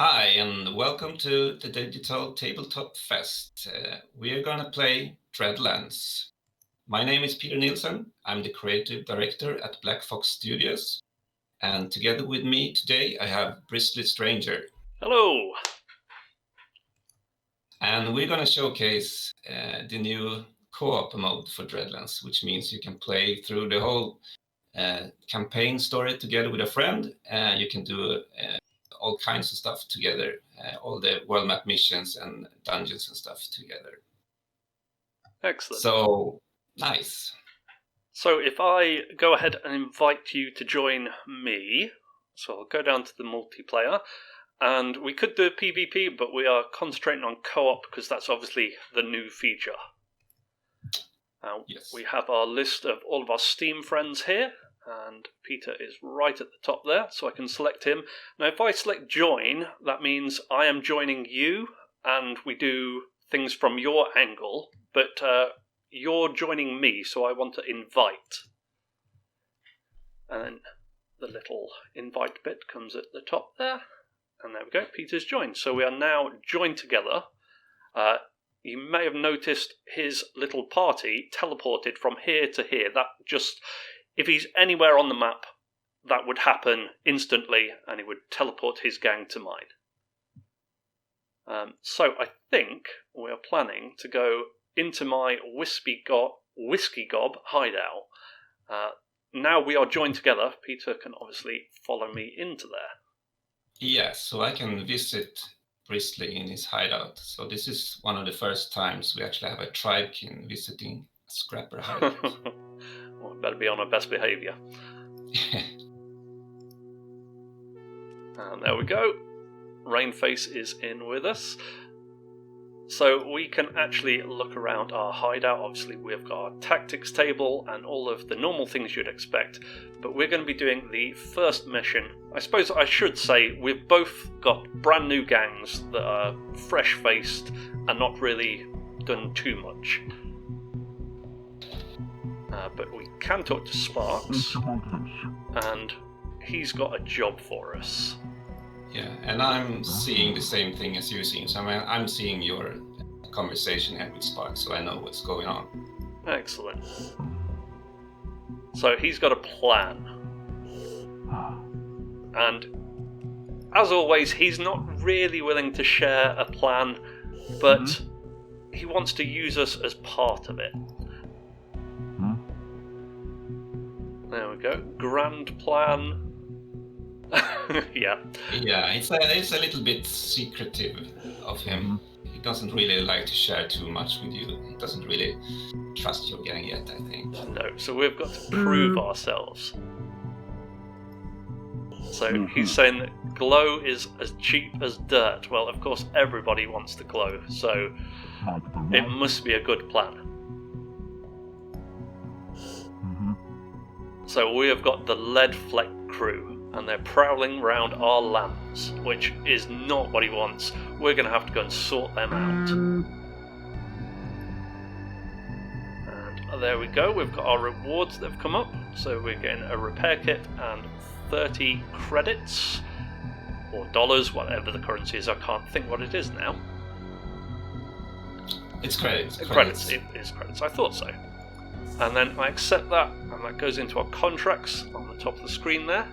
Hi, and welcome to the Digital Tabletop Fest. We are going to play Dreadlands. My name is Peter Nilsson. I'm the creative director at Black Fox Studios. And together with me today, I have Bristly Stranger. Hello. And we're going to showcase the new co-op mode for Dreadlands, which means you can play through the whole campaign story together with a friend. You can do all kinds of stuff together, all the world map missions and dungeons and stuff together. Excellent. So, nice. So if I go ahead and invite you to join me, so I'll go down to the multiplayer, and we could do a PvP, but we are concentrating on co-op because that's obviously the new feature. Yes. We have our list of all of our Steam friends here, and Peter is right at the top there, so I can select him. Now if I select join, that means I am joining you, and we do things from your angle, but you're joining me, so I want to invite. And then the little invite bit comes at the top there, and there we go, Peter's joined. So we are now joined together. You may have noticed his little party teleported from here to here. That just, if he's anywhere on the map, that would happen instantly, and he would teleport his gang to mine. So I think we are planning to go into my Whiskey Gob hideout. Now we are joined together. Peter can obviously follow me into there. Yes, so I can visit Bristly in his hideout. So this is one of the first times we actually have a tribe king visiting a scrapper hideout. Well, better be on our best behaviour. And there we go. Rainface is in with us. So we can actually look around our hideout. Obviously we've got our tactics table and all of the normal things you'd expect, but we're going to be doing the first mission. I suppose I should say we've both got brand new gangs that are fresh-faced and not really done too much. But we can talk to Sparks, and he's got a job for us. Yeah, and I'm seeing the same thing as you're seeing. So I'm seeing your conversation here with Sparks, so I know what's going on. Excellent. So he's got a plan. And as always, he's not really willing to share a plan, but he wants to use us as part of it. There we go. Grand plan. Yeah. Yeah, it's a little bit secretive of him. He doesn't really like to share too much with you. He doesn't really trust your gang yet, I think. No, so we've got to prove ourselves. So he's saying that glow is as cheap as dirt. Well, of course, everybody wants to glow, so it must be a good plan. So we have got the Lead Fleck crew, and they're prowling round our lands, which is not what he wants. We're going to have to go and sort them out. And there we go, we've got our rewards that have come up. So we're getting a repair kit and 30 credits, or dollars, whatever the currency is. I can't think what it is now. It's credits. Credits. It is credits, I thought so. And then I accept that, and that goes into our contracts on the top of the screen there.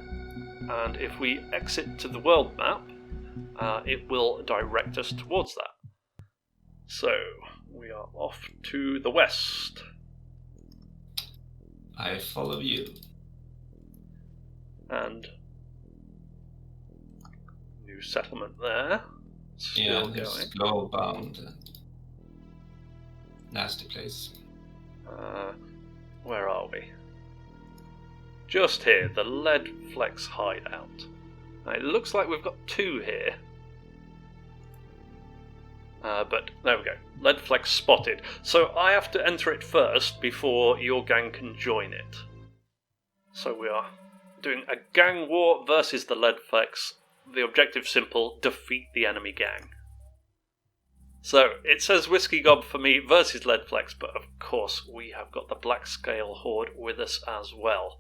And if we exit to the world map, it will direct us towards that. So, we are off to the west. I follow you. And new settlement there. Still going. Glowbound. Nasty place. Where are we? Just here, the Lead Flex hideout. Now, it looks like we've got two here. But there we go. Lead Flex spotted. So I have to enter it first before your gang can join it. So we are doing a gang war versus the Lead Flex. The objective's simple: defeat the enemy gang. So it says Whiskey Gob for me versus Lead Flex, but of course we have got the Black Scale Horde with us as well.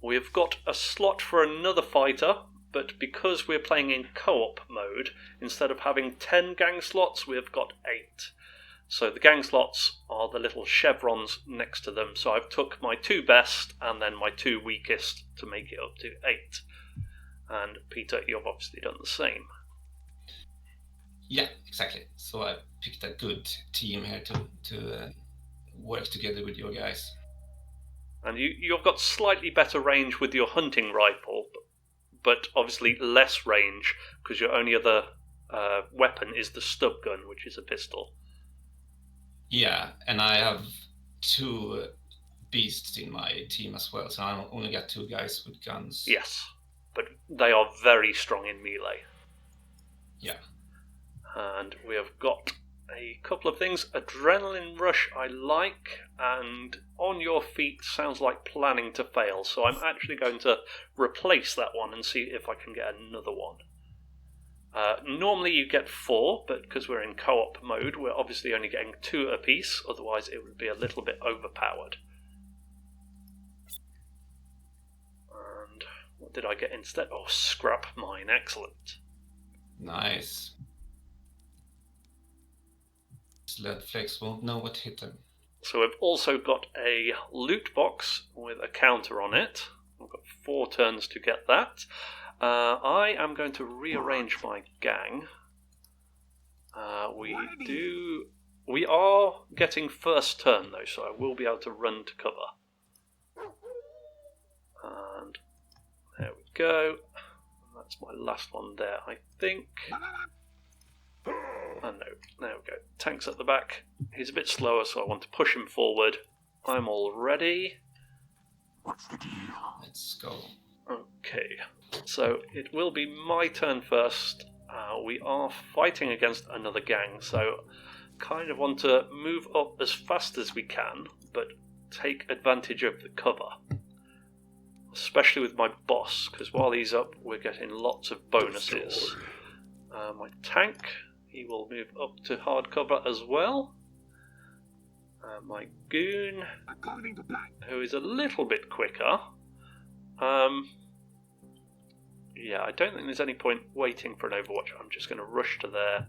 We've got a slot for another fighter, but because we're playing in co-op mode, instead of having 10 gang slots, we've got 8. So the gang slots are the little chevrons next to them. So I've took my 2 best and then my 2 weakest to make it up to 8. And Peter, you've obviously done the same. Yeah, exactly. So I picked a good team here to work together with your guys. And you've got slightly better range with your hunting rifle, but obviously less range because your only other weapon is the stub gun, which is a pistol. Yeah, and I have 2 beasts in my team as well, so I only got 2 guys with guns. Yes, but they are very strong in melee. Yeah. And we have got a couple of things. Adrenaline rush I like, and on your feet sounds like planning to fail, so I'm actually going to replace that one and see if I can get another one. Normally you get 4, but because we're in co-op mode, we're obviously only getting 2 apiece, otherwise it would be a little bit overpowered. And what did I get instead? Oh, scrap mine, excellent. Nice. Sled Flex won't know what hit him. So we've also got a loot box with a counter on it. I've got 4 turns to get that. I am going to rearrange my gang. We are getting first turn though, so I will be able to run to cover. And there we go. That's my last one there, I think. Oh no, there we go. Tank's at the back. He's a bit slower, so I want to push him forward. I'm all ready. What's the deal? Let's go. Okay, so it will be my turn first. We are fighting against another gang, so kind of want to move up as fast as we can, but take advantage of the cover. Especially with my boss, because while he's up, we're getting lots of bonuses. My tank, he will move up to hard cover as well. My goon, who is a little bit quicker. Yeah, I don't think there's any point waiting for an overwatch. I'm just going to rush to there.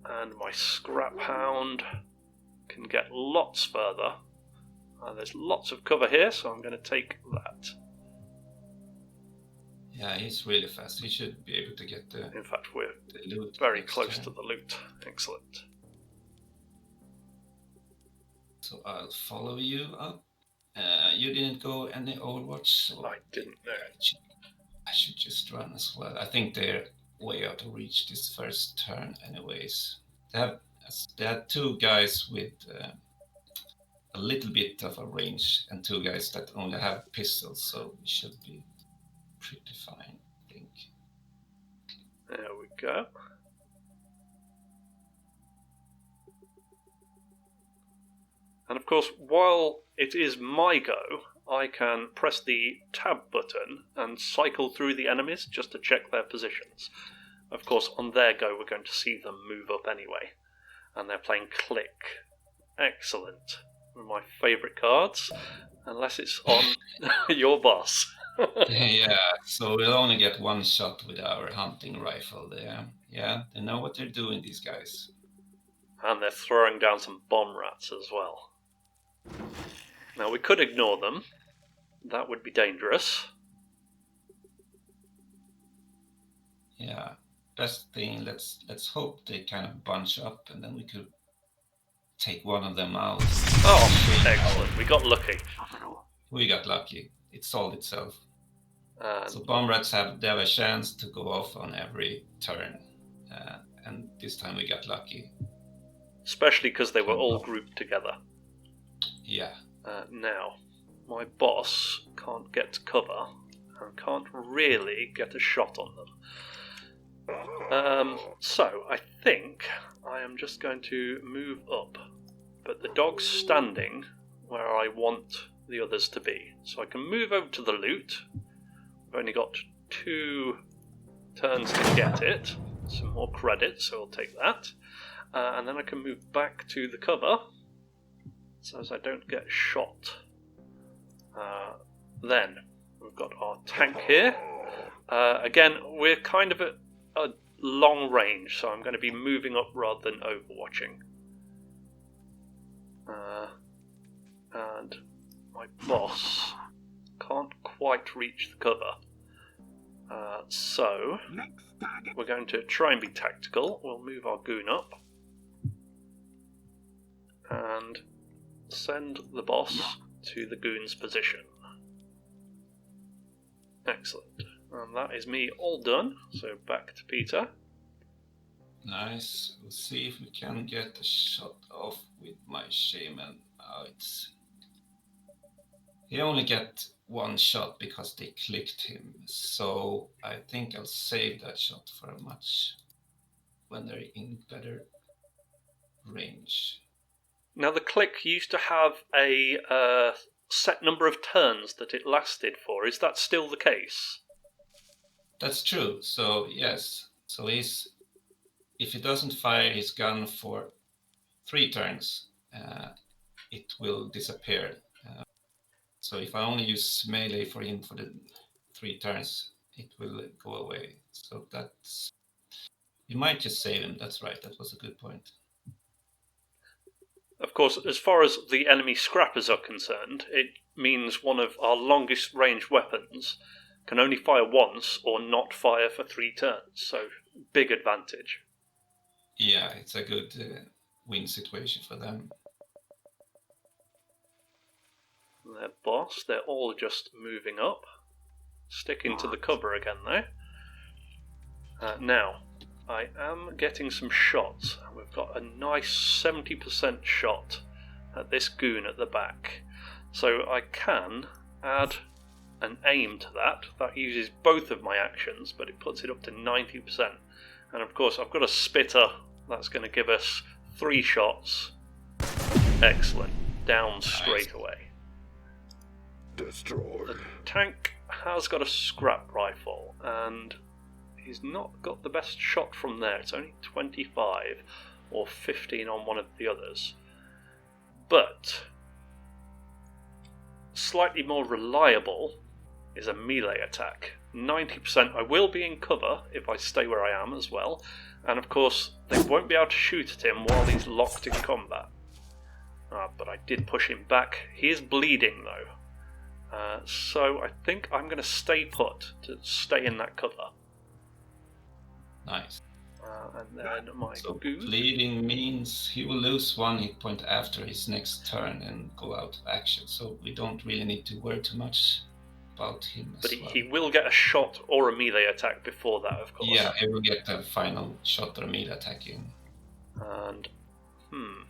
And my scrap hound can get lots further. There's lots of cover here, so I'm going to take that. Yeah, he's really fast. He should be able to get the In fact, we're loot very next close turn. to the loot. Excellent. So I'll follow you up. You didn't go any Overwatch, so I didn't know. I should just run as well. I think they're way out of reach this first turn anyways. They had 2 guys with a little bit of a range and 2 guys that only have pistols, so we should be pretty fine, I think. There we go. And of course, while it is my go, I can press the tab button and cycle through the enemies just to check their positions. Of course, on their go, we're going to see them move up anyway. And they're playing Click. Excellent. One of my favourite cards, unless it's on your boss. Yeah, so we'll only get 1 shot with our hunting rifle there. Yeah, they know what they're doing, these guys. And they're throwing down some bomb rats as well. Now, we could ignore them. That would be dangerous. Yeah, best thing, let's hope they kind of bunch up and then we could take one of them out. Oh, excellent. We got lucky. We got lucky. It solved itself. And So bomb rats have a chance to go off on every turn. And this time we got lucky. especially because they were all grouped together. Yeah. Now, my boss can't get to cover and can't really get a shot on them. So I think I am just going to move up, but the dog's standing where I want the others to be. So I can move over to the loot. I've only got 2 turns to get it. Some more credit, so I'll take that. And then I can move back to the cover, so as I don't get shot. Then We've got our tank here. Again, we're kind of at a long range, so I'm going to be moving up rather than overwatching. And my boss can't quite reach the cover. So we're going to try and be tactical. We'll move our goon up and send the boss to the goon's position. Excellent. And that is me all done. So back to Peter. Nice. We'll see if we can get a shot off with my shaman. He only get one shot because they clicked him. So I think I'll save that shot for a match when they're in better range. Now the click used to have a set number of turns that it lasted for. Is that still the case? That's true. So yes. So if he doesn't fire his gun for 3 turns, it will disappear. So if I only use melee for him for the 3 turns, it will go away. So that's... You might just save him. That's right. That was a good point. Of course, as far as the enemy scrappers are concerned, it means one of our longest range weapons can only fire once or not fire for 3 turns. So big advantage. Yeah, it's a good win situation for them. Their boss, they're all just moving up. Sticking to the cover again though. Now, I am getting some shots. We've got a nice 70% shot at this goon at the back. So I can add an aim to that. That uses both of my actions, but it puts it up to 90%. And of course I've got a spitter. That's going to give us 3 shots. Excellent. Down straight away. Destroy. The tank has got a scrap rifle, and he's not got the best shot from there. It's only 25 or 15 on one of the others. But slightly more reliable is a melee attack. 90% I will be in cover if I stay where I am as well. And of course, they won't be able to shoot at him while he's locked in combat. But I did push him back. He is bleeding though. So I think I'm going to stay put to stay in that cover. Nice. And then my goon. Bleeding means he will lose 1 hit point after his next turn and go out of action. So we don't really need to worry too much about him. But he will get a shot or a melee attack before that, of course. Yeah, he will get a final shot or a melee attack in. And I'm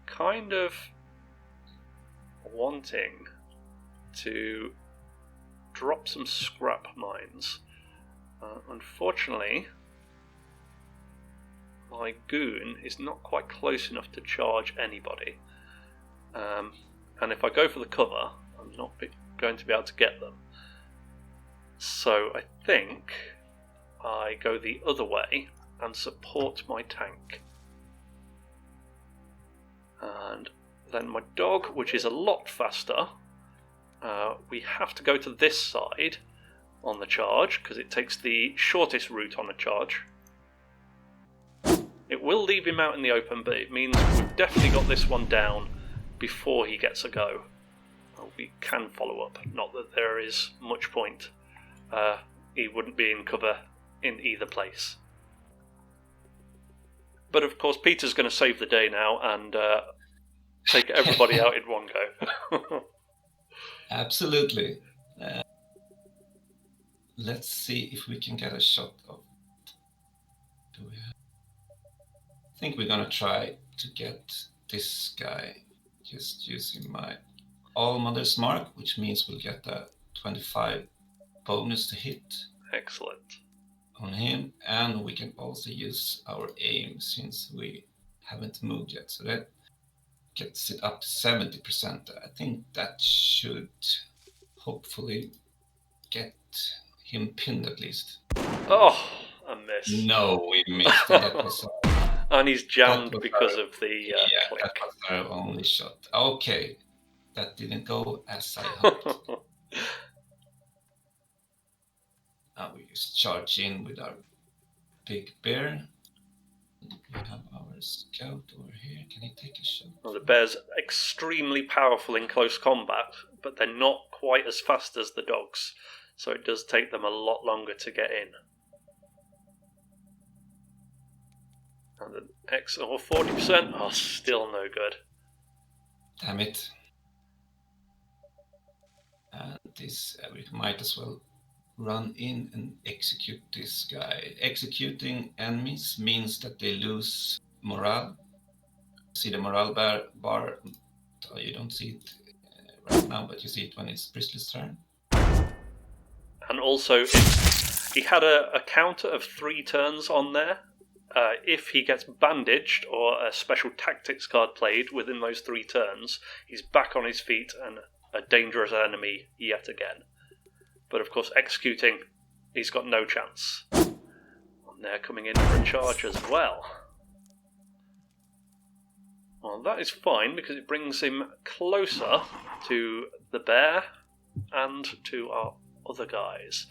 kind of wanting to drop some scrap mines. Unfortunately, my goon is not quite close enough to charge anybody. And if I go for the cover, I'm not going to be able to get them. So I think I go the other way and support my tank. And then my dog, which is a lot faster, we have to go to this side on the charge because it takes the shortest route on a charge. It will leave him out in the open, but it means we've definitely got this one down before he gets a go. We can follow up, not that there is much point. He wouldn't be in cover in either place. But of course Peter's going to save the day now and take everybody out in one go. Absolutely. Let's see if we can get a shot of it. I think we're gonna try to get this guy just using my Allmother's Mark, which means we'll get a 25 bonus to hit. Excellent. On him, and we can also use our aim since we haven't moved yet, so that gets it up to 70%. I think that should hopefully get him pinned at least. Oh, a miss. No, we missed. That was and he's jammed because of the click. That was our only shot. Okay, that didn't go as I hoped. Now we just charge in with our big bear. We have our scout over here. Can he take a shot? Well, the bear's extremely powerful in close combat, but they're not quite as fast as the dogs, so it does take them a lot longer to get in. And the 40%? Oh, still no good. Damn it. And this, we might as well run in and execute this guy. Executing enemies means that they lose morale. See the morale bar. Oh, you don't see it right now, but you see it when it's Bristly's turn. And also, he had a counter of 3 turns on there. If he gets bandaged or a special tactics card played within those 3 turns, he's back on his feet and a dangerous enemy yet again. But of course, executing, he's got no chance. And they're coming in for a charge as well. Well, that is fine because it brings him closer to the bear and to our other guys.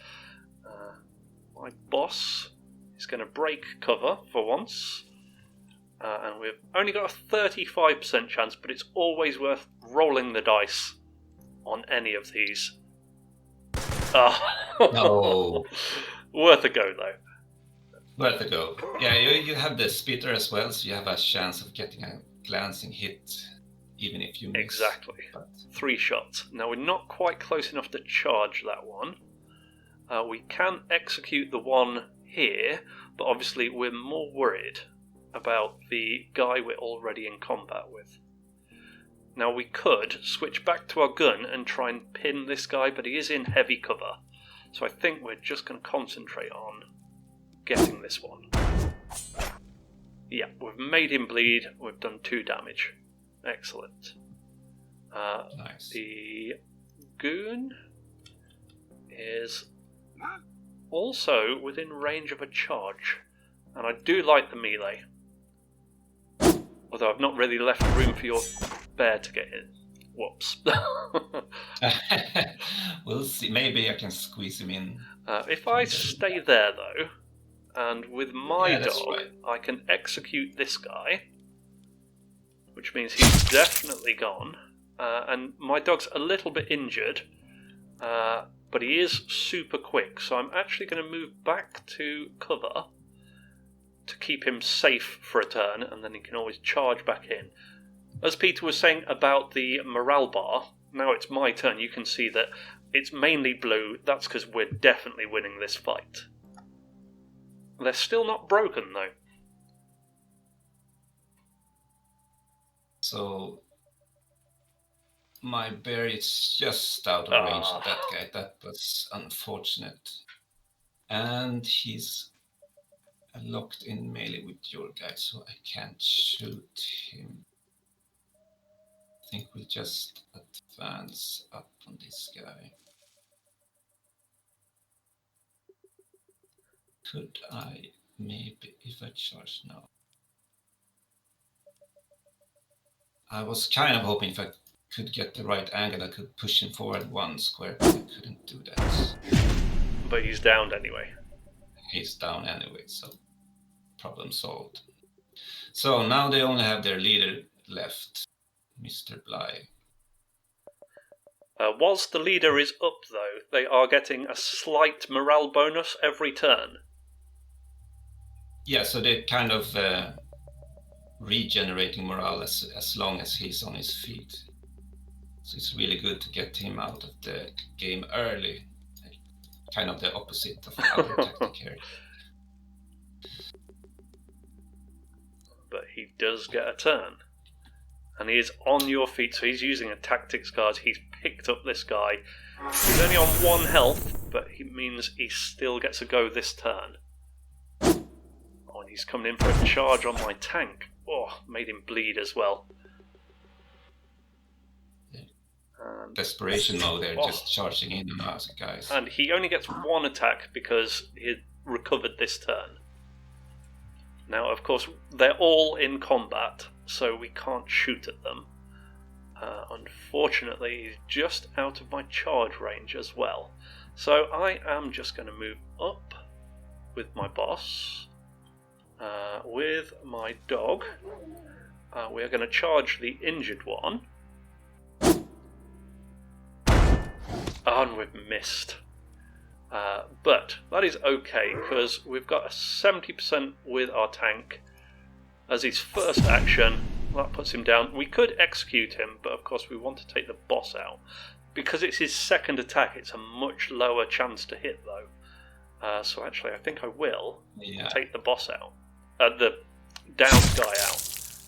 My boss is going to break cover for once. And we've only got a 35% chance, but it's always worth rolling the dice on any of these. No. Worth a go, though. Worth a go. Yeah, you have the spitter as well, so you have a chance of getting a glancing hit, even if you miss. Exactly. But 3 shots. Now, we're not quite close enough to charge that one. We can execute the one here, but obviously we're more worried about the guy we're already in combat with. Now, we could switch back to our gun and try and pin this guy, but he is in heavy cover. So I think we're just going to concentrate on getting this one. Yeah, we've made him bleed. We've done 2 damage. Excellent. nice. The goon is also within range of a charge. And I do like the melee. Although I've not really left room for your bear to get in. Whoops. We'll see. Maybe I can squeeze him in. If I stay there, though, and with my that's dog, right. I can execute this guy, which means he's definitely gone. And my dog's a little bit injured, but he is super quick, so I'm actually going to move back to cover to keep him safe for a turn, and then he can always charge back in. As Peter was saying about the morale bar, now it's my turn. You can see that it's mainly blue. That's because we're definitely winning this fight. They're still not broken, though. So my bear is just out of range of that guy. That was unfortunate. And he's locked in melee with your guy, so I can't shoot him. I think we'll just advance up on this guy. Could I maybe, if I charge now? I was kind of hoping if I could get the right angle, I could push him forward 1 square, but I couldn't do that. But he's downed anyway. He's down anyway, so problem solved. So now they only have their leader left, Mr. Bly. Whilst the leader is up, though, they are getting a slight morale bonus every turn. Yeah, so they're kind of regenerating morale as long as he's on his feet. So it's really good to get him out of the game early. Kind of the opposite of our tactic here. But he does get a turn. And he is on your feet, so he's using a tactics card. He's picked up this guy. He's only on 1 health, but it means he still gets a go this turn. Oh, and he's coming in for a charge on my tank. Oh, made him bleed as well. Desperation mode there, just charging in and out, guys. And he only gets 1 attack because he recovered this turn. Now, of course, they're all in combat, so we can't shoot at them. Unfortunately, he's just out of my charge range as well. So I am just going to move up with my boss, with my dog. We are going to charge the injured one. And we've missed. But that is okay, because we've got a 70% with our tank as his first action. That puts him down. We could execute him, but of course we want to take the boss out. Because it's his second attack, it's a much lower chance to hit, though. So actually, I think I will take the boss out. The downed guy out.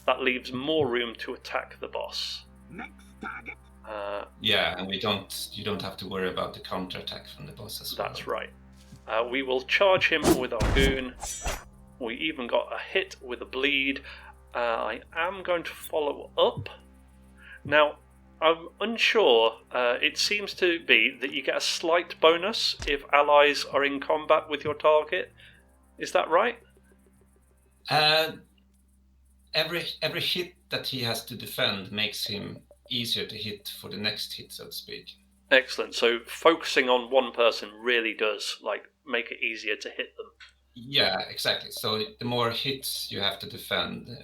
That leaves more room to attack the boss. Next target. And you don't have to worry about the counterattack from the boss as well. That's right. We will charge him with our goon. We even got a hit with a bleed. I am going to follow up. Now, I'm unsure. It seems to be that you get a slight bonus if allies are in combat with your target. Is that right? Every hit that he has to defend makes him easier to hit for the next hit, so to speak. Excellent. So focusing on one person really does make it easier to hit them. Yeah, exactly. So the more hits you have to defend,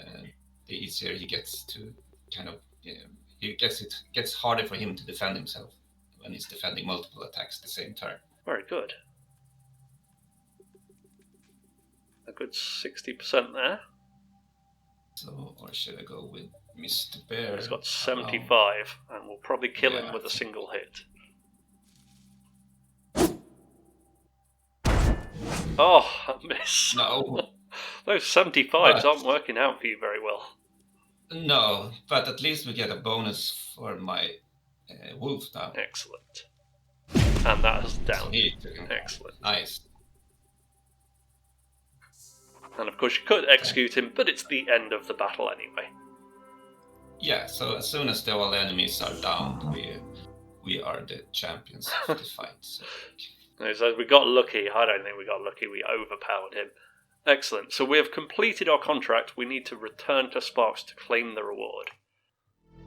the easier he gets to kind of. It gets harder for him to defend himself when he's defending multiple attacks at the same turn. Very good. A good 60% there. So, or should I go with Mr. Bear? He's got 75, and we'll probably kill him with a single hit. Oh, a miss. No. Those 75s aren't working out for you very well. No, but at least we get a bonus for my wolf now. Excellent. And that has downed. Excellent. Nice. And of course you could execute him, but it's the end of the battle anyway. Yeah, so as soon as all enemies are down, we are the champions of the fight. So we got lucky. I don't think we got lucky. We overpowered him. Excellent. So we have completed our contract. We need to return to Sparks to claim the reward.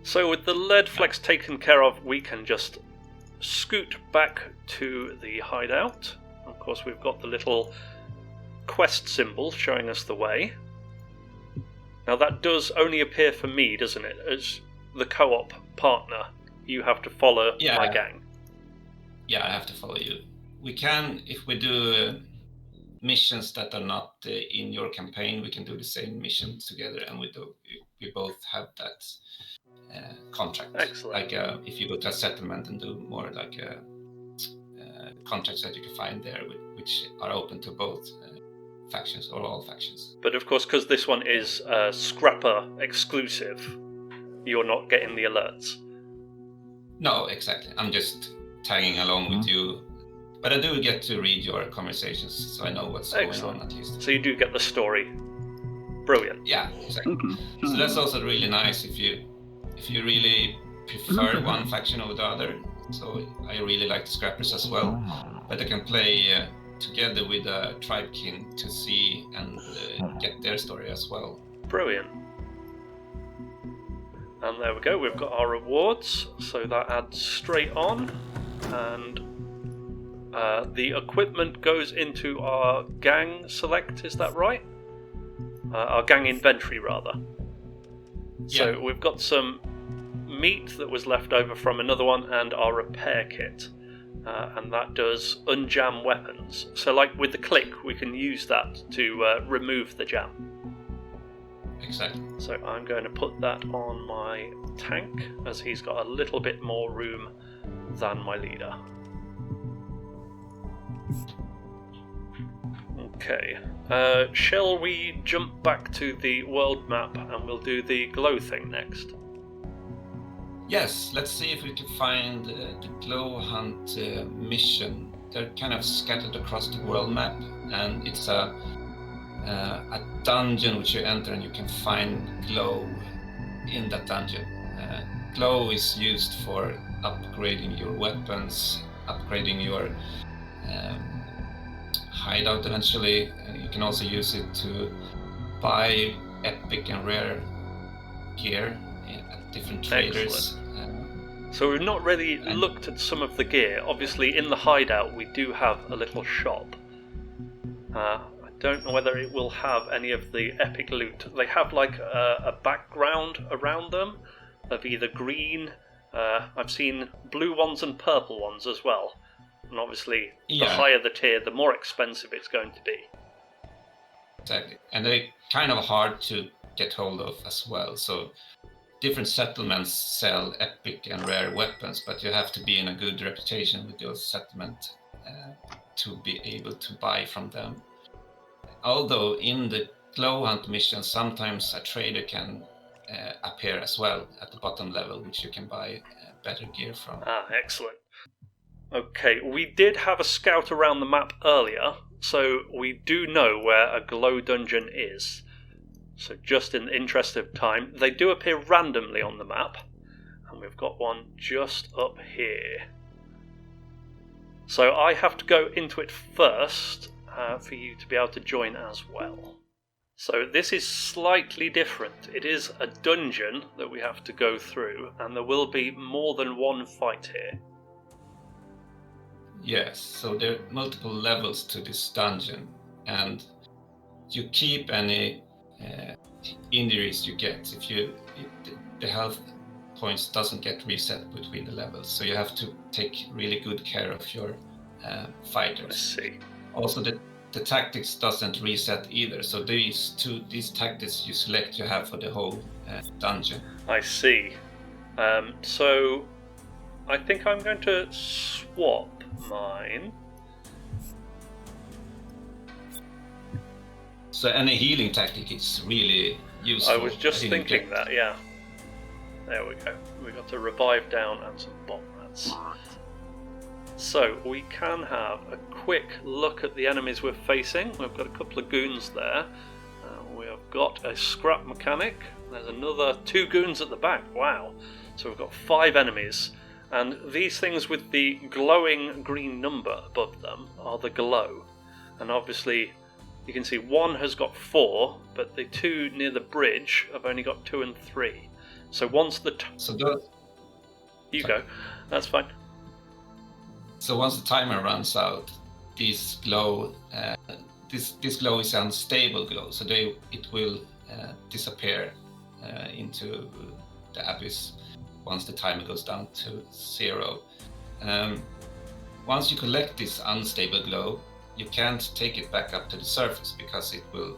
So with the lead flex taken care of, we can just scoot back to the hideout. Of course, we've got the little quest symbol showing us the way. Now that does only appear for me, doesn't it? As the co-op partner, you have to follow my gang. Yeah, I have to follow you. We can, if we do missions that are not in your campaign, we can do the same mission together, and we both have that contract. Excellent. Like if you go to a settlement and do more like contracts that you can find there, which are open to both factions or all factions. But of course, because this one is Scrapper exclusive, you're not getting the alerts. No, exactly. I'm just tagging along with you. But I do get to read your conversations, so I know what's going on at least. So you do get the story. Brilliant. Yeah, exactly. So that's also really nice if you really prefer one faction over the other. So I really like the Scrappers as well. But I can play together with a tribekin to see and get their story as well. Brilliant. And there we go, we've got our rewards, so that adds straight on, and the equipment goes into our gang select, is that right? Our gang inventory, rather. Yeah. So we've got some meat that was left over from another one, and our repair kit. And that does unjam weapons. So like with the click, we can use that to remove the jam. Exactly. So I'm going to put that on my tank, as he's got a little bit more room than my leader. Okay. Shall we jump back to the world map and we'll do the glow thing next? Yes, let's see if we can find the glow hunt mission. They're kind of scattered across the world map, and it's a dungeon which you enter and you can find glow in that dungeon. Glow is used for upgrading your weapons, upgrading your hideout eventually. You can also use it to buy epic and rare gear at different traders. So we've not really looked at some of the gear. Obviously, in the hideout, we do have a little shop. I don't know whether it will have any of the epic loot. They have like a background around them of either green. I've seen blue ones and purple ones as well. And obviously, the higher the tier, the more expensive it's going to be. Exactly. And they're kind of hard to get hold of as well. So different settlements sell epic and rare weapons, but you have to be in a good reputation with your settlement to be able to buy from them. Although in the glow hunt mission, sometimes a trader can appear as well at the bottom level, which you can buy better gear from. Excellent. Okay, we did have a scout around the map earlier, so we do know where a glow dungeon is. So just in the interest of time, they do appear randomly on the map, and we've got one just up here. So I have to go into it first for you to be able to join as well. So this is slightly different. It is a dungeon that we have to go through, and there will be more than one fight here. Yes, so there are multiple levels to this dungeon, and you keep any injuries you get. The health points doesn't get reset between the levels, so you have to take really good care of your fighters. I see. Also, the tactics doesn't reset either, so these tactics you select you have for the whole dungeon. I see. So I think I'm going to swap mine. So any healing tactic is really useful. I was just thinking that, yeah. There we go. We got a revive down and some bomb rats. So we can have a quick look at the enemies we're facing. We've got a couple of goons there. We have got a scrap mechanic. There's another 2 goons at the back. Wow. So we've got 5 enemies. And these things with the glowing green number above them are the glow. And obviously you can see one has got 4, but the 2 near the bridge have only got 2 and 3. So once the you go. That's fine. So once the timer runs out, this glow this glow is unstable glow, so it will disappear into the abyss once the timer goes down to 0. Once you collect this unstable glow, you can't take it back up to the surface because it will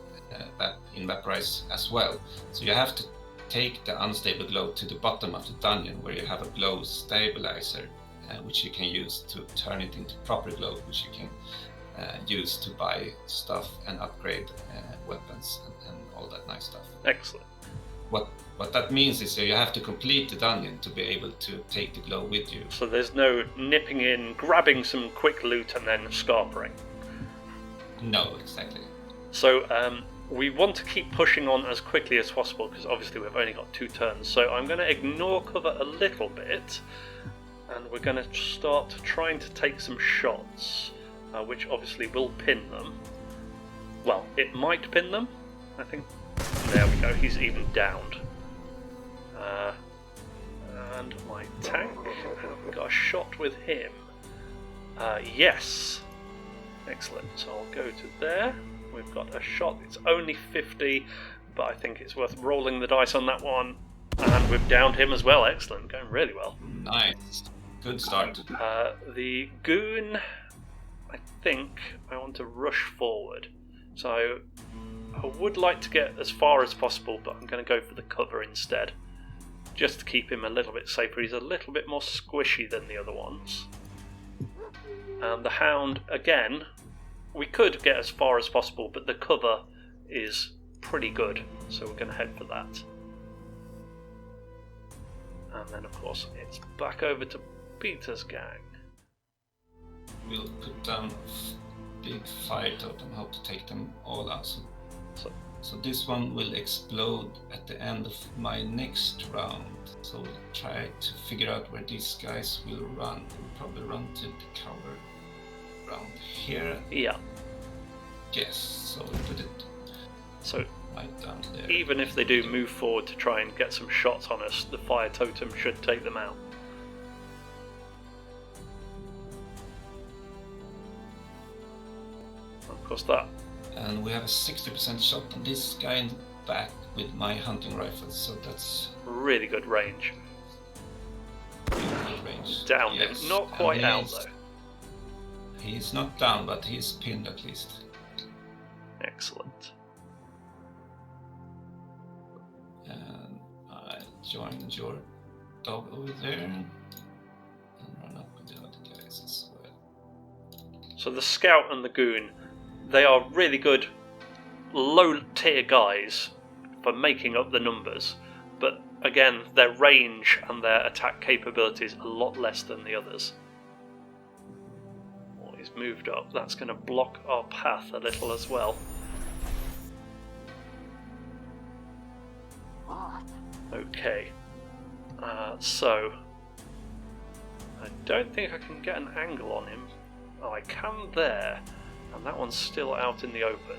evaporize as well. So you have to take the unstable glow to the bottom of the dungeon where you have a glow stabilizer, which you can use to turn it into proper glow, which you can use to buy stuff and upgrade weapons and all that nice stuff. Excellent. What that means is you have to complete the dungeon to be able to take the glow with you. So there's no nipping in, grabbing some quick loot and then scarpering. No, exactly. So we want to keep pushing on as quickly as possible because obviously we've only got 2 turns. So I'm going to ignore cover a little bit, and we're going to start trying to take some shots, which obviously will pin them. Well, it might pin them, I think. There we go, he's even downed. And my tank, have we got a shot with him? Yes. Excellent, so I'll go to there. We've got a shot, it's only 50, but I think it's worth rolling the dice on that one. And we've downed him as well, excellent, going really well. Nice, good start. The goon, I think I want to rush forward. So I would like to get as far as possible, but I'm going to go for the cover instead. Just to keep him a little bit safer. He's a little bit more squishy than the other ones. And the hound, again, we could get as far as possible, but the cover is pretty good. So we're going to head for that. And then, of course, it's back over to Peter's gang. We'll put down a big fire totem, hope to take them all out. So this one will explode at the end of my next round. So we'll try to figure out where these guys will run. We'll probably run to the cover around here. Yeah. Yes, so we'll put it right down there. Even if they do move forward to try and get some shots on us, the fire totem should take them out. course, that. And we have a 60% shot on this guy in the back with my hunting rifle, so that's Really good range. really good range. Downed Yes, him. Not and quite out, though. He's not down, but he's pinned at least. Excellent. And I joined your dog over there and run up with the other guys as well. So the scout and the goon, they are really good low tier guys for making up the numbers, but again, their range and their attack capabilities are a lot less than the others. Oh, he's moved up. That's going to block our path a little as well. What? Okay. So I don't think I can get an angle on him. Oh, I can there, and that one's still out in the open.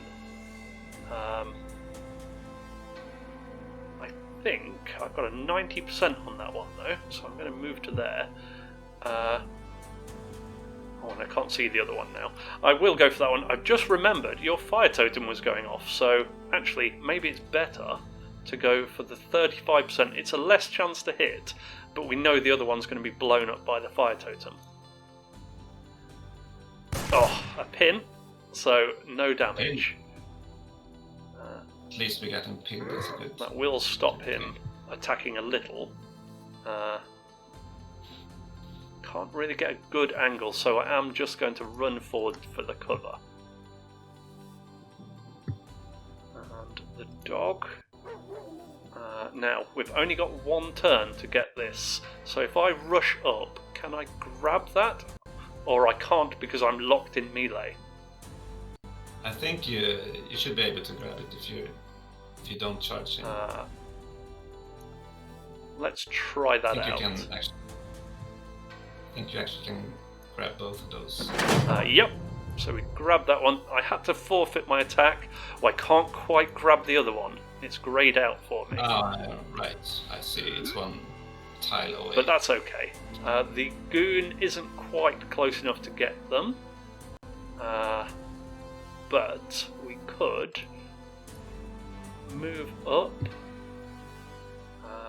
I think I've got a 90% on that one though, so I'm going to move to there. Oh, and I can't see the other one now. I will go for that one. I've just remembered your fire totem was going off, so actually maybe it's better to go for the 35%. It's a less chance to hit, but we know the other one's going to be blown up by the fire totem. Oh, a pin, so no damage. At least we got him pinned, that's good. That will stop him attacking a little. Can't really get a good angle, so I am just going to run forward for the cover. And the dog. Now, we've only got one turn to get this, so if I rush up, can I grab that? Or I can't because I'm locked in melee. I think you should be able to grab it if you don't charge him. Let's try that I out. think you actually can grab both of those. Yep. So we grabbed that one. I had to forfeit my attack. Well, I can't quite grab the other one. It's greyed out for me. Right. I see. It's one tile away. But that's okay. The goon isn't quite close enough to get them. But we could move up.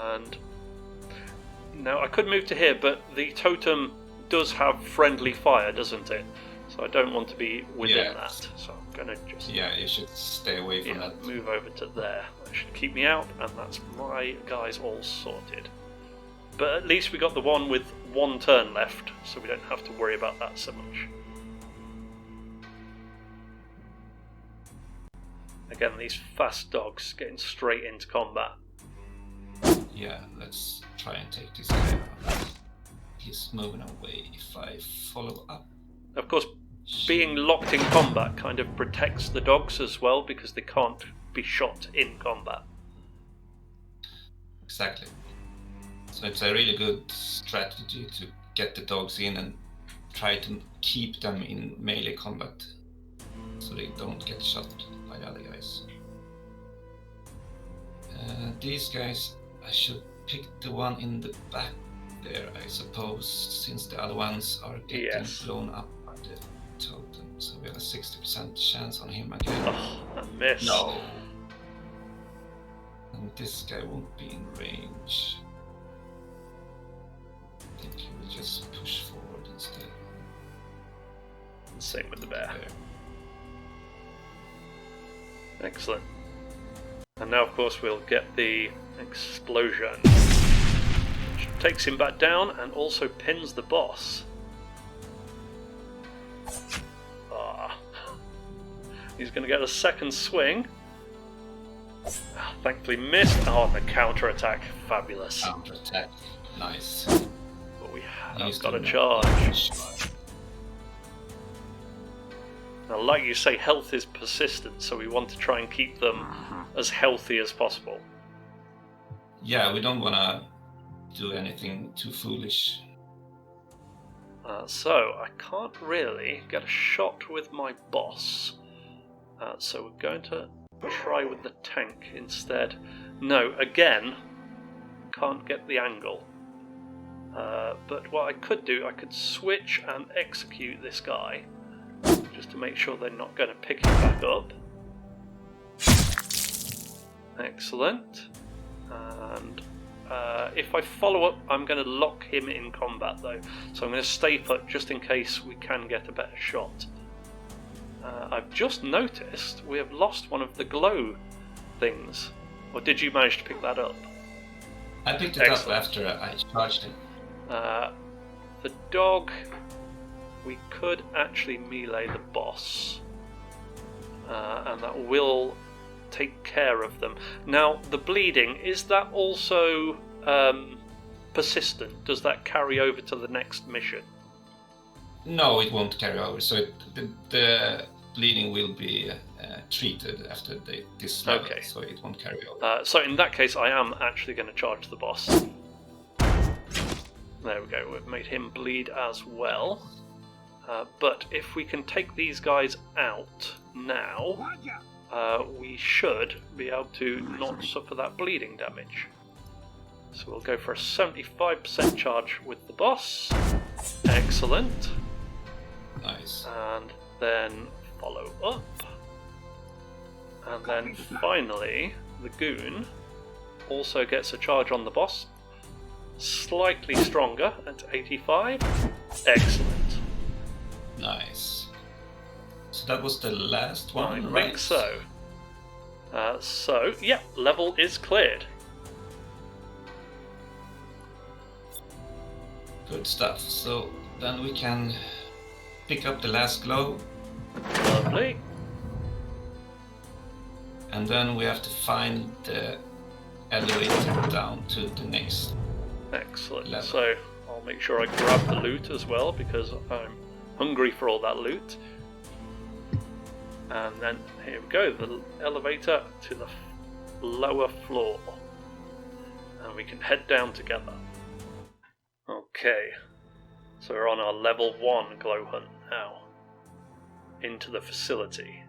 And now I could move to here, but the totem does have friendly fire, doesn't it? So I don't want to be within that. So I'm going to just... Yeah, you should stay away from that. Move over to there. That should keep me out, and that's my guys all sorted. But at least we got the one with one turn left, so we don't have to worry about that so much. Again, these fast dogs getting straight into combat. Yeah, let's try and take this guy out. He's moving away. If I follow up... Of course, being locked in combat kind of protects the dogs as well, because they can't be shot in combat. Exactly. So it's a really good strategy to get the dogs in and try to keep them in melee combat so they don't get shot by the other guys. These guys, I should pick the one in the back there, I suppose, since the other ones are getting blown up by the totem. So we have a 60% chance on him again. Oh, I missed. No. And this guy won't be in range. I think he will just push forward instead. Same with the bear. Excellent. And now, of course, we'll get the explosion, which takes him back down and also pins the boss. He's going to get a second swing. Thankfully missed. Oh, and the counter-attack. Fabulous. Counter-attack. Nice. But we have got a charge. Now, like you say, health is persistent, so we want to try and keep them as healthy as possible. Yeah, we don't want to do anything too foolish. So, I can't really get a shot with my boss. So we're going to try with the tank instead. No, again, can't get the angle. But what I could do, I could switch and execute this guy. just to make sure they're not going to pick it back up. Excellent. And if I follow up, I'm going to lock him in combat though. So I'm going to stay put just in case we can get a better shot. I've just noticed we have lost one of the glow things. Or did you manage to pick that up? I picked it up after I charged him. The dog, we could actually melee the boss. And that will take care of them. Now, the bleeding, is that also persistent? Does that carry over to the next mission? No, it won't carry over. So the bleeding will be treated after this level, okay. So it won't carry over. So in that case, I am actually going to charge the boss. There we go, we've made him bleed as well. But if we can take these guys out now, we should be able to not suffer that bleeding damage. So we'll go for a 75% charge with the boss. Excellent. Nice. And then follow up. And then finally, the goon also gets a charge on the boss. Slightly stronger at 85. Excellent. Nice. So that was the last one, I right? think so. Yeah, level is cleared. Good stuff. So then we can pick up the last glow. Lovely. And then we have to find the elevator down to the next Excellent. level. So I'll make sure I grab the loot as well because I'm hungry for all that loot. And then here we go, the elevator to the lower floor. And we can head down together. Okay. So we're on our level 1 glow hunt now. Into the facility.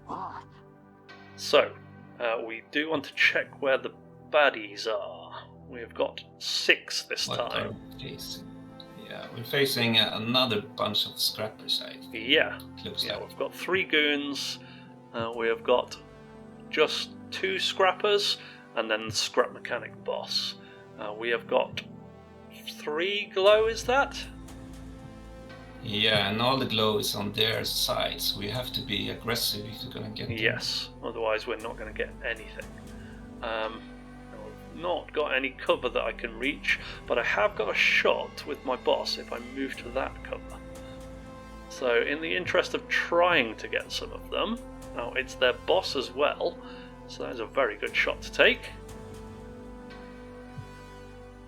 What? So, we do want to check where the baddies are. We have got 6 this time. Yeah, we're facing another bunch of scrappers, I think. Yeah, Looks yeah, like. we've got 3 goons, we have got just 2 scrappers, and then the scrap mechanic boss. We have got 3 glow, is that? Yeah, and all the glow is on their side, so we have to be aggressive if we're gonna get them. Yes, otherwise we're not going to get anything. I've not got any cover that I can reach, but I have got a shot with my boss if I move to that cover. So in the interest of trying to get some of them, now it's their boss as well, so that is a very good shot to take.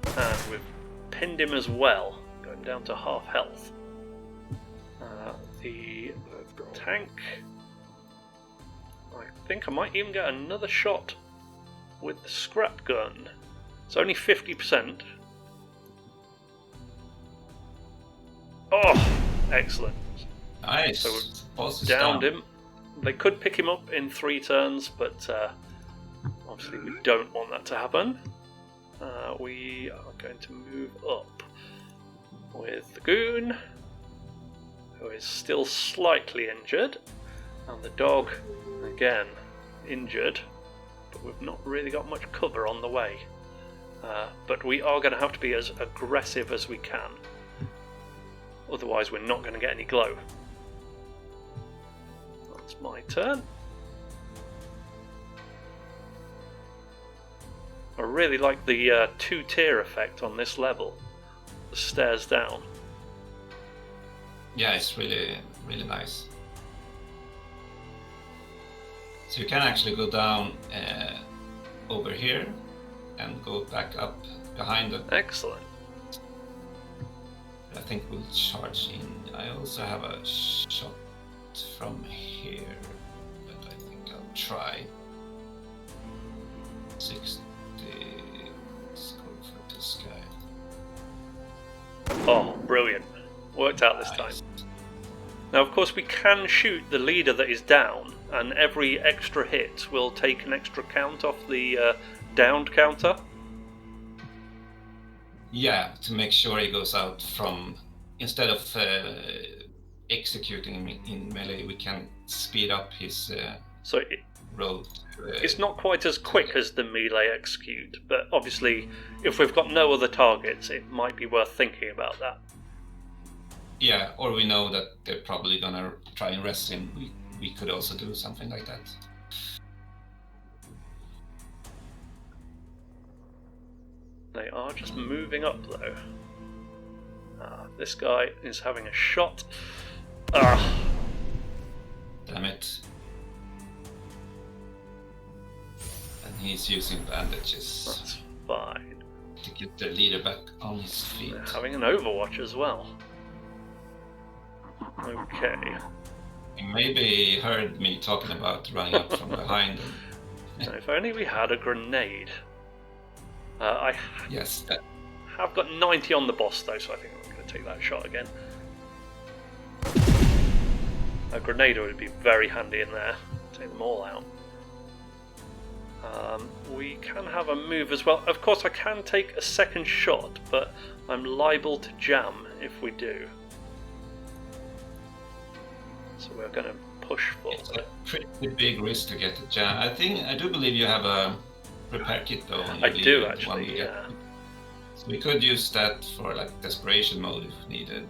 And we've pinned him as well, going down to half health. The tank, I think I might even get another shot with the scrap gun. It's only 50%. Oh, excellent. Nice. So Boss is downed down. him. They could pick him up in 3 turns, but obviously we don't want that to happen. We are going to move up with the goon, who is still slightly injured, and the dog, again, injured, but we've not really got much cover on the way. But we are going to have to be as aggressive as we can, otherwise we're not going to get any glow. That's my turn. I really like the 2-tier effect on this level, the stairs down. Yeah, it's really, really nice. So you can actually go down over here and go back up behind it. Excellent. I think we'll charge in. I also have a shot from here, but I think I'll try. 60. Let's go for this guy. Oh, brilliant. Worked out this time. Now, of course, we can shoot the leader that is down, and every extra hit will take an extra count off the downed counter. Yeah, to make sure he goes out from instead of executing him in melee, we can speed up his So roll. it's not quite as quick as the melee execute, but obviously, if we've got no other targets, it might be worth thinking about that. Yeah, or we know that they're probably gonna try and rest him. We could also do something like that. They are just moving up, though. This guy is having a shot. Damn it. And he's using bandages That's fine. to get the leader back on his feet. They're having an overwatch as well. Okay. He maybe heard me talking about running up from behind him. Now, if only we had a grenade. I Yes, have got 90 on the boss, though, so I think I'm going to take that shot again. A grenade would be very handy in there. Take them all out. We can have a move as well. Of course, I can take a second shot, but I'm liable to jam if we do. So we're going to push it's forward. a pretty big risk to get the jam. I do believe you have a repair kit though. I do actually, yeah. So we could use that for like desperation mode if needed.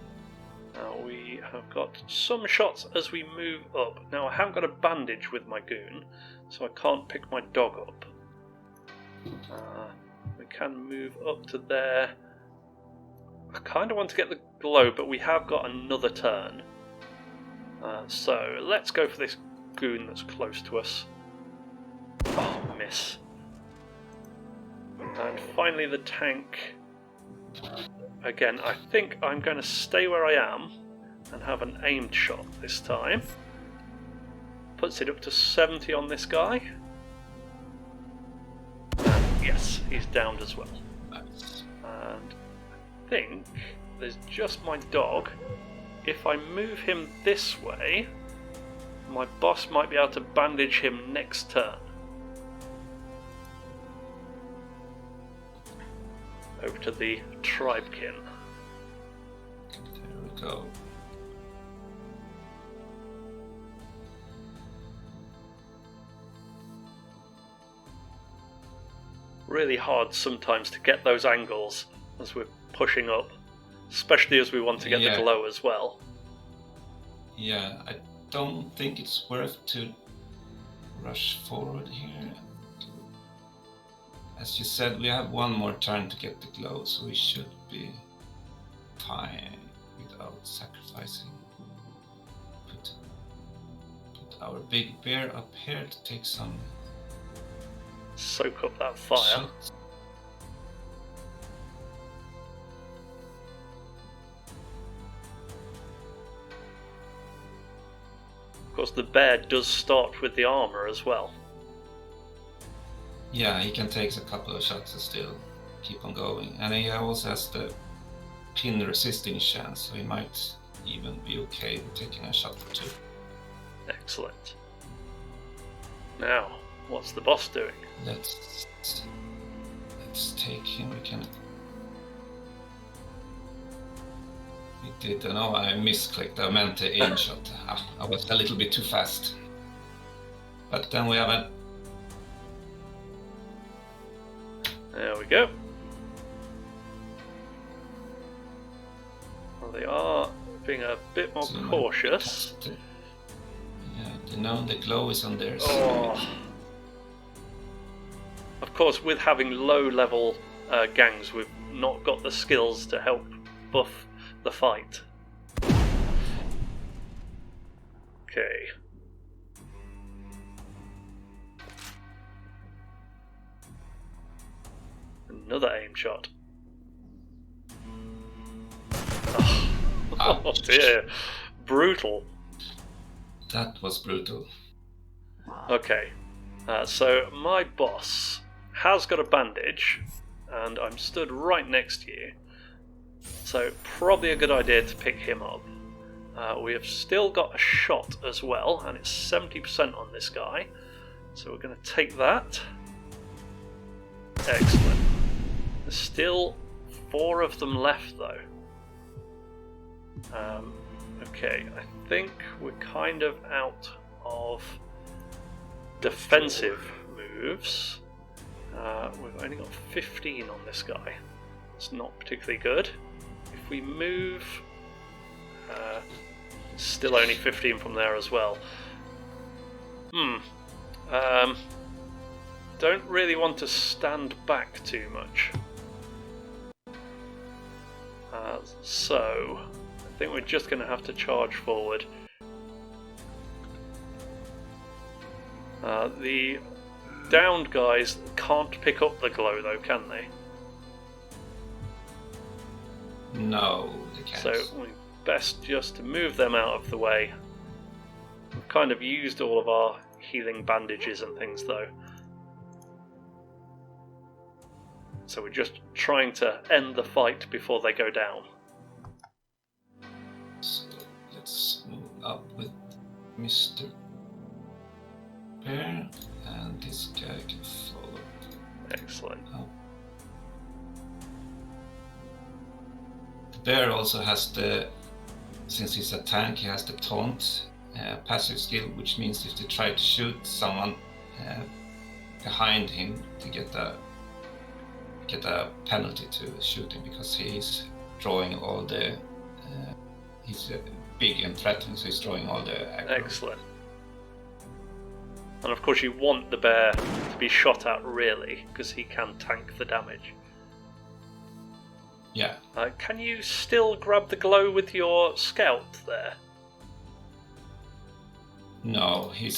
Now we have got some shots as we move up. Now I haven't got a bandage with my goon, so I can't pick my dog up. We can move up to there. I kind of want to get the glow, but we have got another turn. So let's go for this goon that's close to us. Oh, miss. And finally the tank. Again, I think I'm going to stay where I am and have an aimed shot this time. Puts it up to 70 on this guy. And yes, he's downed as well. Nice. And I think there's just my dog. If I move him this way, my boss might be able to bandage him next turn. Over to the tribekin. There we go. Really hard sometimes to get those angles as we're pushing up, especially as we want to get the glow as well. Yeah, I don't think it's worth to rush forward here. As you said, we have one more turn to get the glow, so we should be fine without sacrificing. Put our big bear up here to take some Soak up that fire. shots. Of course, the bear does start with the armor as well. Yeah, he can take a couple of shots and still keep on going. And he also has the pin resisting chance, so he might even be okay with taking a shot or two. Excellent. Now, what's the boss doing? Let's take him. We did. No, I misclicked. I meant the aim shot. I was a little bit too fast. But then we have a. There we go. Well, they are being a bit more cautious. Yeah, they know the glow is on their side. Oh. Of course, with having low-level gangs, we've not got the skills to help buff the fight. Okay. Another aim shot. Oh dear. Brutal. That was brutal. Okay. So my boss has got a bandage, and I'm stood right next to you. So probably a good idea to pick him up. We have still got a shot as well, and it's 70% on this guy. So we're going to take that. Excellent. There's still 4 of them left though. Okay, I think we're kind of out of defensive moves. We've only got 15 on this guy. It's not particularly good. If we move... still only 15 from there as well. Don't really want to stand back too much. So, I think we're just going to have to charge forward. The downed guys can't pick up the glow though, can they? No, they can't. So we best just to move them out of the way. We've kind of used all of our healing bandages and things though. So we're just trying to end the fight before they go down. So let's move up with Mr. Bear, and this guy can follow. Excellent. Oh. The bear also has since he's a tank, he has the taunt passive skill, which means if they try to shoot someone behind him, to get a penalty to shoot him, because he's drawing all the he's big and threatening, so he's drawing all the aggro. Excellent. And of course you want the bear to be shot at really, because he can tank the damage. Yeah. Can you still grab the glow with your scout there? No, he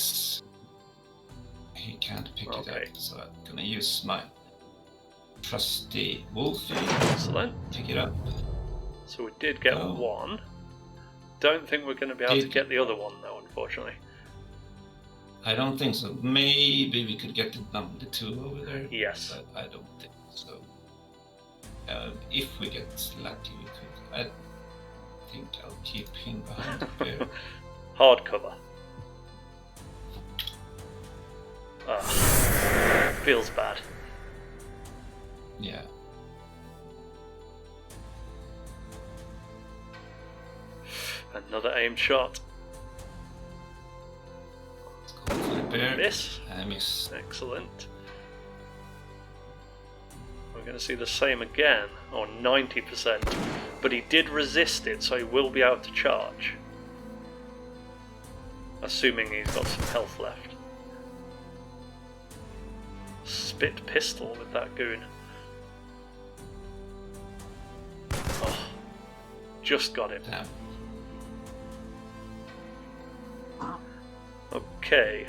can't pick it up, so I'm gonna use my trusty wolfie. Excellent. Pick it up. So we did get one. Don't think we're going to be able to get the other one though, unfortunately. I don't think so. Maybe we could get the two over there. Yes. But I don't think so. If we get lucky, we could. I think I'll keep him behind the bear. Hard cover. Feels bad. Yeah. Another aimed shot. Let's go for the bear. Miss. I miss. Excellent. We're going to see the same again, or 90%. But he did resist it, so he will be able to charge. Assuming he's got some health left. Spit pistol with that goon. Oh, just got him. Damn. Okay.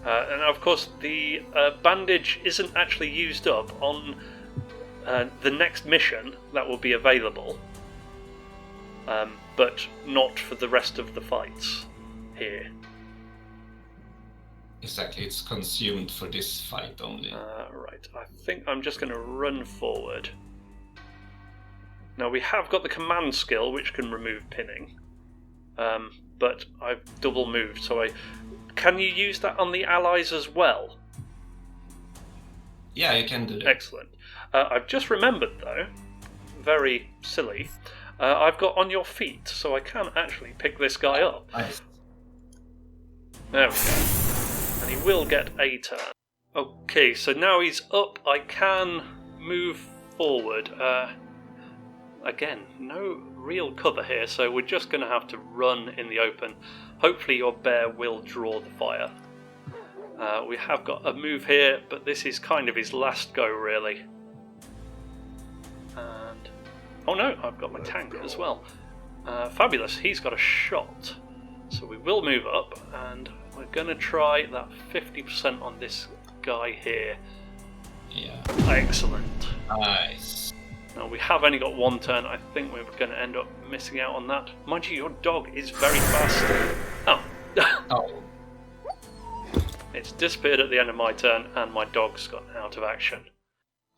And of course the bandage isn't actually used up on the next mission that will be available. But not for the rest of the fights here. Exactly, it's consumed for this fight only. Right, I think I'm just going to run forward. Now we have got the command skill which can remove pinning, but I've double moved, so can you use that on the allies as well? Yeah, you can do that. Excellent. I've just remembered though, very silly, I've got on your feet, so I can actually pick this guy up. Nice. There we go. And he will get a turn. Okay, so now he's up, I can move forward. Again, no real cover here, so we're just going to have to run in the open. Hopefully your bear will draw the fire. We have got a move here, but this is kind of his last go, really. And oh no, I've got my tank as well. Fabulous, he's got a shot. So we will move up, and we're going to try that 50% on this guy here. Yeah. Excellent. Nice. Now we have only got one turn. I think we're going to end up missing out on that. Mind you, your dog is very fast. Oh. Oh. It's disappeared at the end of my turn, and my dog's gotten out of action.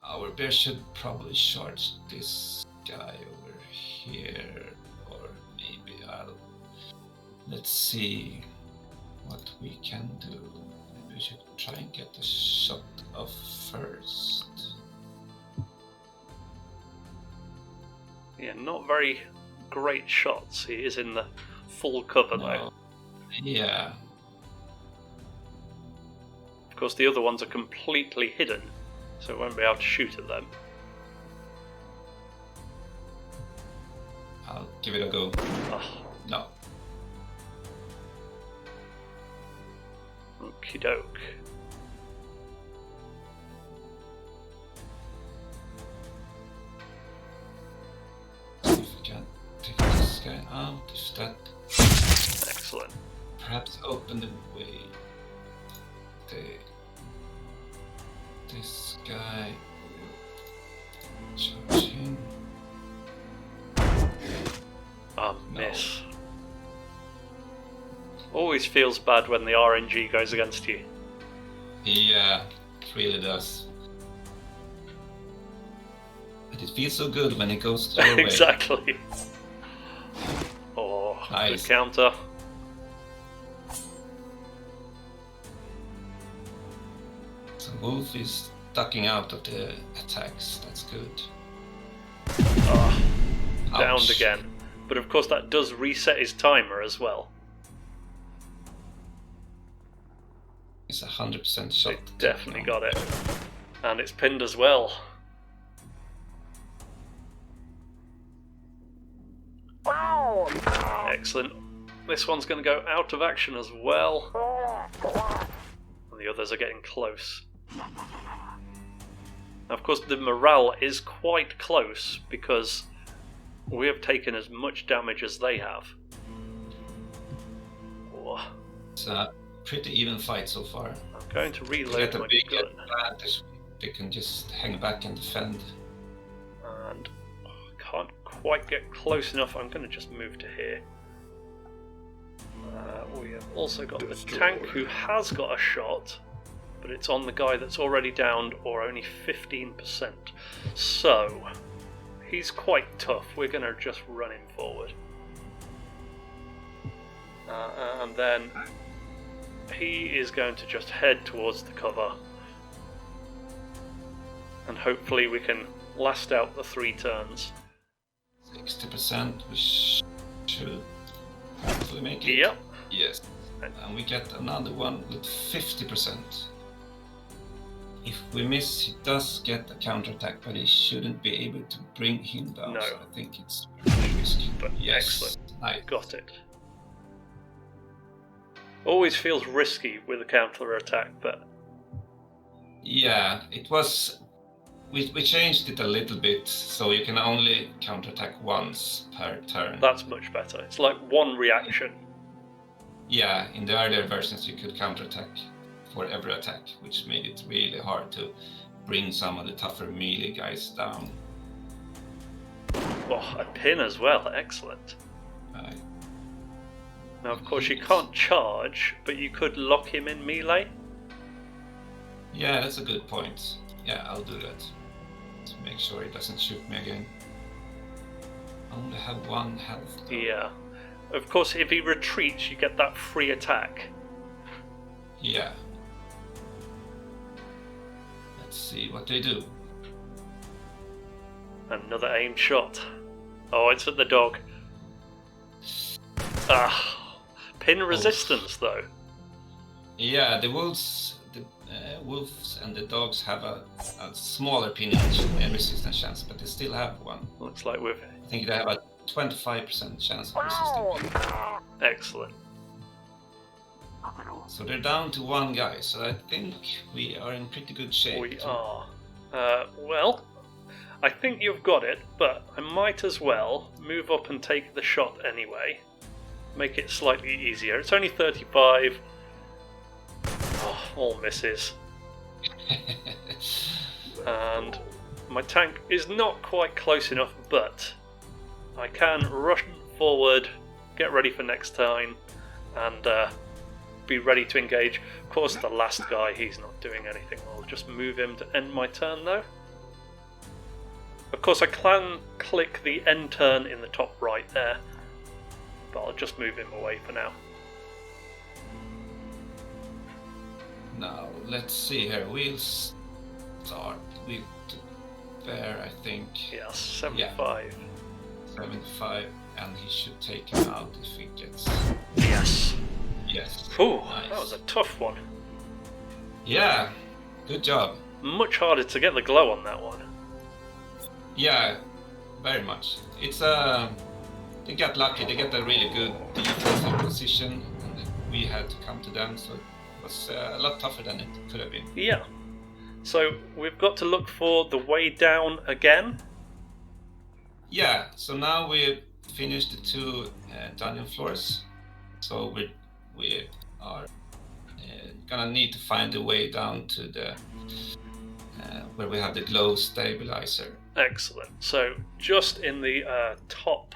Our bear should probably charge this guy over here, or maybe let's see what we can do. Maybe we should try and get the shot off first. Yeah, not very great shots. He is in the full cover though. No. Yeah. Of course, the other ones are completely hidden, so it won't be able to shoot at them. I'll give it a go. Oh, No. okie doke. See if we can take this guy out. If that Excellent. perhaps open the way. This guy will charge him. Ah, miss. Always feels bad when the RNG goes against you. Yeah, it really does. But it feels so good when it goes your way. Exactly. Oh, Nice. good counter. So Wolf is ducking out of the attacks. That's good. Ah, downed Ouch. again. But of course that does reset his timer as well. It's 100% shot. It definitely got it. And it's pinned as well. Excellent. This one's going to go out of action as well. And the others are getting close. Now, of course, the morale is quite close because we have taken as much damage as they have. Oh, It's a pretty even fight so far. I'm going to They reload get a my big gun. advantage. They can just hang back and defend. And I can't quite get close enough. I'm going to just move to here. We have also got the tank who has got a shot, but it's on the guy that's already downed or only 15%. So he's quite tough. We're going to just run him forward. And then he is going to just head towards the cover. And hopefully we can last out the 3 turns. 60%, we should hopefully make it. Yep. Yes. And we get another one with 50%. If we miss, he does get a counterattack, but he shouldn't be able to bring him down. No. So I think it's pretty risky. But Yes. excellent. Nice. Got it. Always feels risky with a counter attack, but Yeah, it was. We changed it a little bit, so you can only counterattack once per turn. that's much better. It's like one reaction. Yeah, in the earlier versions you could counterattack for every attack, which made it really hard to bring some of the tougher melee guys down. Oh, a pin as well. Excellent. Uh, Now, of course, you can't charge, but you could lock him in melee. yeah, that's a good point. Yeah, I'll do that. To make sure he doesn't shoot me again. I only have 1 health. though. Yeah. Of course, if he retreats, you get that free attack. Yeah. Let's see what they do. Another aimed shot. Oh, it's at the dog. Ah, pin resistance though. Yeah, the wolves and the dogs have a smaller pin resistance chance, but they still have one. Looks like we've I think they have a 25% chance of resisting pin. excellent. So they're down to 1 guy, so I think we are in pretty good shape. We are. Well, I think you've got it, but I might as well move up and take the shot anyway. Make it slightly easier. It's only 35. Oh, all misses. And my tank is not quite close enough, but I can rush forward, get ready for next time, and be ready to engage. Of course, the last guy, he's not doing anything. I'll just move him to end my turn, though. Of course, I can click the end turn in the top right there, but I'll just move him away for now. Now, let's see here. We'll start with there, I think. Yeah, 75. 75. and he should take him out if he gets... Yes. Yes. Ooh, Nice. that was a tough one. Yeah, good job. Much harder to get the glow on that one. Yeah, very much. It's they got lucky. They got a really good defensive position, and we had to come to them, so it was a lot tougher than it could have been. Yeah. So we've got to look for the way down again. Yeah, so now we've finished the 2 dungeon floors, so we are gonna need to find a way down to the where we have the glow stabilizer. Excellent. So just in the top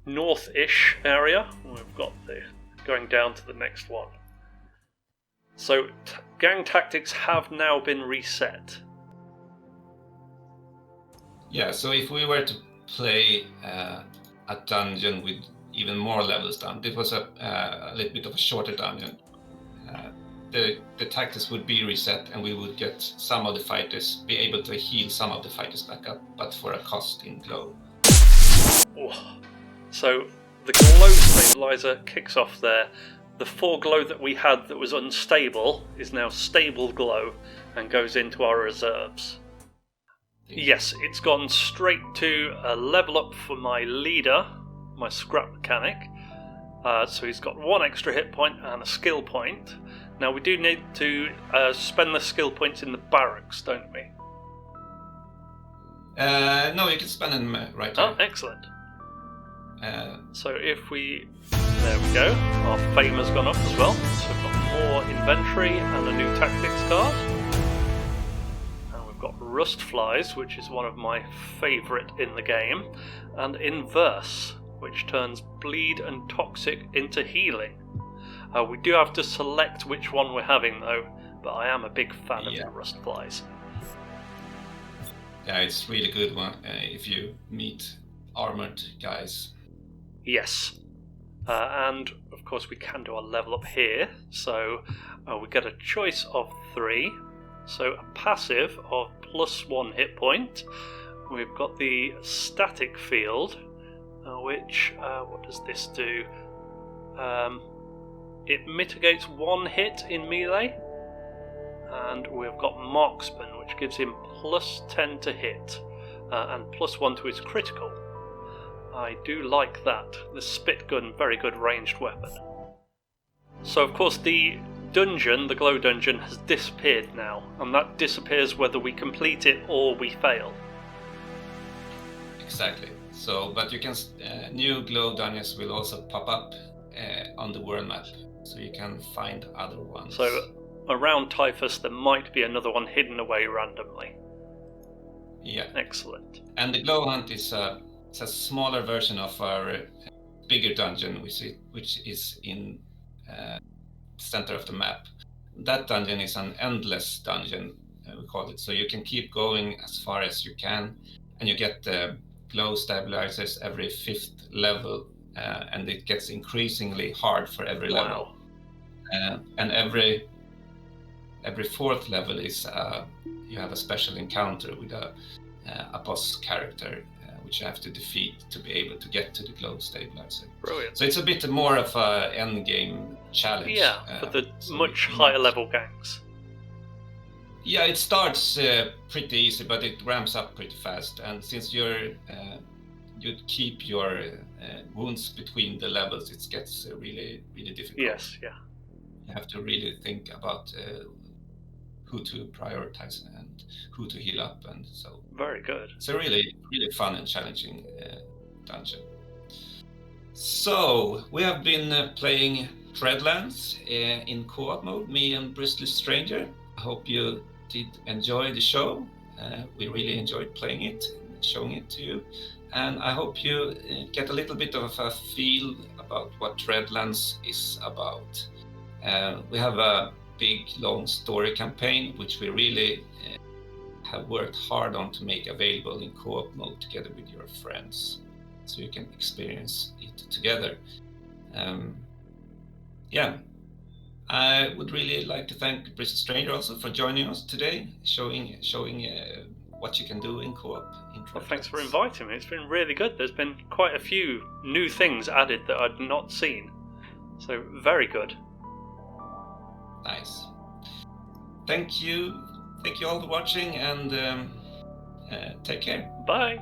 north-ish area, we've got the going down to the next one. So gang tactics have now been reset. Yeah, so if we were to play a dungeon with even more levels down, it was a little bit of a shorter dungeon. The tactics would be reset, and we would get some of the fighters, be able to heal some of the fighters back up, but for a cost in glow. Oh. So the glow stabilizer kicks off there. The 4 glow that we had that was unstable is now stable glow and goes into our reserves. Yes, it's gone straight to a level up for my leader, my scrap mechanic. So he's got 1 extra hit point and a skill point. Now we do need to spend the skill points in the barracks, don't we? No, you can spend them right here. Oh, excellent. So if we... There we go. Our fame has gone up as well. So we've got more inventory and a new tactics card. And we've got rust flies, which is one of my favourite in the game. And inverse, which turns bleed and toxic into healing. We do have to select which one we're having though, but I am a big fan of the rust flies. Yeah, it's really good one if you meet armored guys. Yes. And of course we can do our level up here, so we get a choice of 3, so a passive of +1 hit point. We've got the static field, which, what does this do? It mitigates 1 hit in melee, and we've got marksman, which gives him +10 to hit, and +1 to his critical. I do like that. The spit gun, very good ranged weapon. So of course the dungeon, the glow dungeon, has disappeared now, and that disappears whether we complete it or we fail. Exactly. So, but you can new glow dungeons will also pop up on the world map, so you can find other ones. So around Typhus there might be another one hidden away randomly. Yeah. Excellent. And the glow hunt is it's a smaller version of our bigger dungeon, which is in the center of the map. That dungeon is an endless dungeon, we call it. So you can keep going as far as you can, and you get the glow stabilizers every 5th level, and it gets increasingly hard for every level. And every 4th level is you have a special encounter with a boss character, which you have to defeat to be able to get to the glow stabilizer. Brilliant. So it's a bit more of an end game challenge. Yeah, for the much higher level gangs. Yeah, it starts pretty easy, but it ramps up pretty fast. And since you keep your wounds between the levels, it gets really, really difficult. Yes, yeah. You have to really think about who to prioritize and who to heal up, and so. Very good. It's a really, really fun and challenging dungeon. So we have been playing Dreadlands in co-op mode, me and Bristly Stranger. I hope you did enjoy the show. We really enjoyed playing it and showing it to you. And I hope you get a little bit of a feel about what Dreadlands is about. We have a big, long story campaign, which we really have worked hard on to make available in co-op mode together with your friends, so you can experience it together. Yeah, I would really like to thank Bristly Stranger also for joining us today, showing what you can do in co-op in Dreadlands. Well, thanks for inviting me. It's been really good. There's been quite a few new things added that I'd not seen. So, very good. Nice. Thank you all for watching, and take care. Bye.